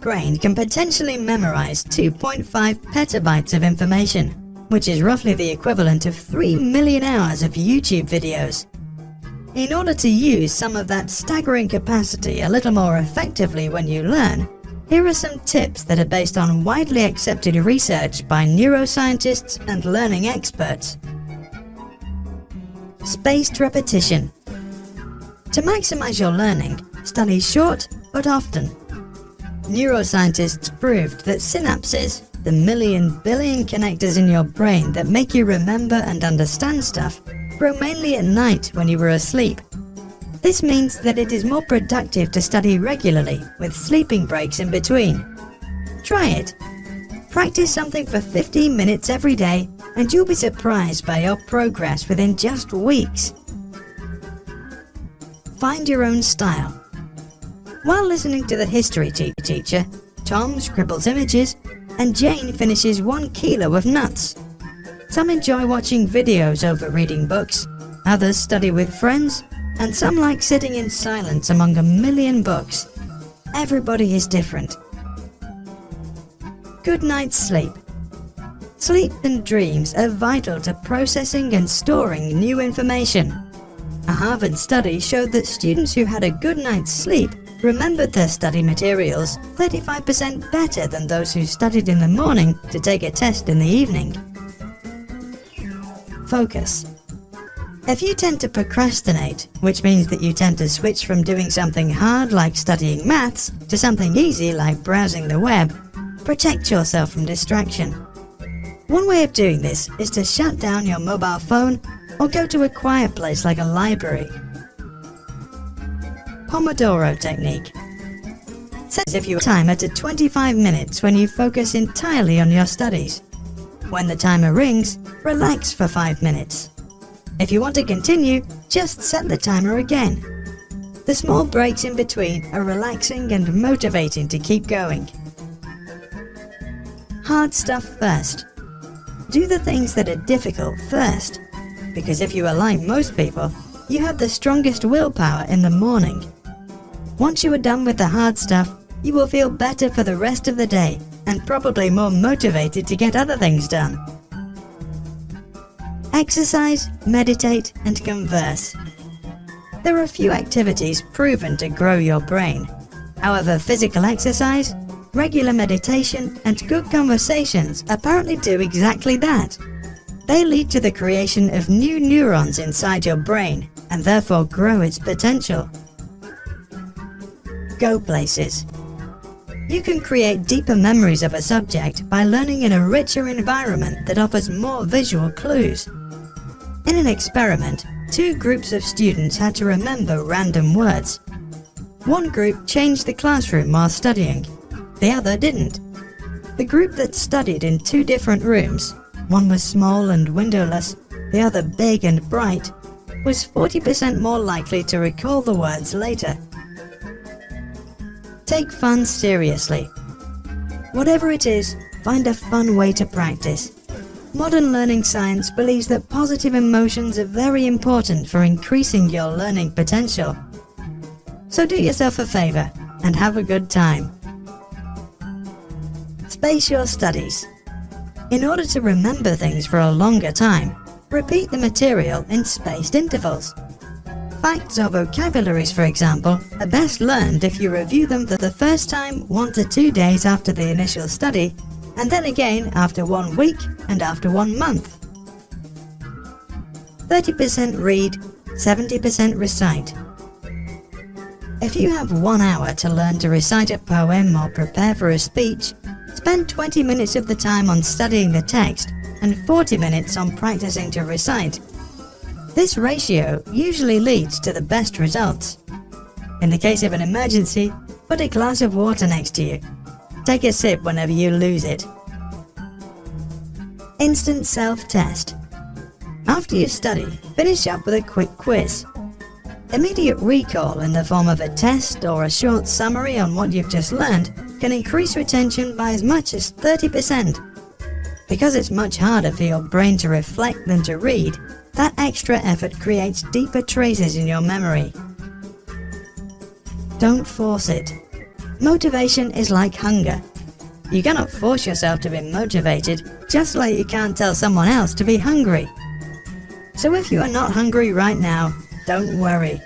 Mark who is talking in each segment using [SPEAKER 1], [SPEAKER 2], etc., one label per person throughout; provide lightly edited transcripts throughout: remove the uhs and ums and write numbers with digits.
[SPEAKER 1] brain can potentially memorize 2.5 petabytes of information, which is roughly the equivalent of 3 million hours of YouTube videos. In order to use some of that staggering capacity a little more effectively when you learn, here are some tips that are based on widely accepted research by neuroscientists and learning experts. Spaced repetition. To maximize your learning, study short but often. Neuroscientists proved that synapses, the million billion connectors in your brain that make you remember and understand stuff, grow mainly at night when you were asleep. This means that it is more productive to study regularly, with sleeping breaks in between. Try it. Practice something for 15 minutes every day, and you'll be surprised by your progress within just weeks. Find your own style. While listening to the history teacher, Tom scribbles images, and Jane finishes 1 kilo of nuts. Some enjoy watching videos over reading books, others study with friends, and some like sitting in silence among a million books. Everybody is different. Good night's sleep. Sleep and dreams are vital to processing and storing new information. A Harvard study showed that students who had a good night's sleep remembered their study materials 35% better than those who studied in the morning to take a test in the evening. Focus. If you tend to procrastinate, which means that you tend to switch from doing something hard like studying maths to something easy like browsing the web, protect yourself from distraction. One way of doing this is to shut down your mobile phone or go to a quiet place like a library. Pomodoro technique. Set if your timer to 25 minutes when you focus entirely on your studies. When the timer rings, relax for 5 minutes. If you want to continue, just set the timer again. The small breaks in between are relaxing and motivating to keep going. Hard stuff first. Do the things that are difficult first, because if you are like most people, you have the strongest willpower in the morning. Once you are done with the hard stuff, you will feel better for the rest of the day and probably more motivated to get other things done. Exercise, meditate, and converse. There are few activities proven to grow your brain. However, physical exercise, regular meditation, and good conversations apparently do exactly that. They lead to the creation of new neurons inside your brain and therefore grow its potential. Go places. You can create deeper memories of a subject by learning in a richer environment that offers more visual clues. In an experiment, 2 groups of students had to remember random words. One group changed the classroom while studying, the other didn't. The group that studied in 2 different rooms, one was small and windowless, the other big and bright, was 40% more likely to recall the words later. Take fun seriously. Whatever it is, find a fun way to practice. Modern learning science believes that positive emotions are very important for increasing your learning potential. So do yourself a favor and have a good time. Space your studies. In order to remember things for a longer time, repeat the material in spaced intervals. Facts or vocabularies, for example, are best learned if you review them for the first time 1 to 2 days after the initial study, and then again after 1 week and after 1 month. 30% read, 70% recite. If you have 1 hour to learn to recite a poem or prepare for a speech, spend 20 minutes of the time on studying the text and 40 minutes on practicing to recite. This ratio usually leads to the best results. In the case of an emergency, put a glass of water next to you. Take a sip whenever you lose it. Instant self-test. After you study, finish up with a quick quiz. Immediate recall in the form of a test or a short summary on what you've just learned can increase retention by as much as 30%. Because it's much harder for your brain to reflect than to read, that extra effort creates deeper traces in your memory. Don't force it. Motivation is like hunger. You cannot force yourself to be motivated, just like you can't tell someone else to be hungry. So if you are not hungry right now, don't worry.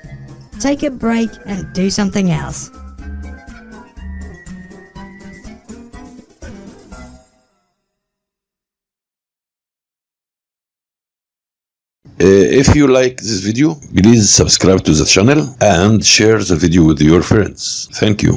[SPEAKER 1] Take a break and do something else.
[SPEAKER 2] If you like this video, please subscribe to the channel and share the video with your friends. Thank you.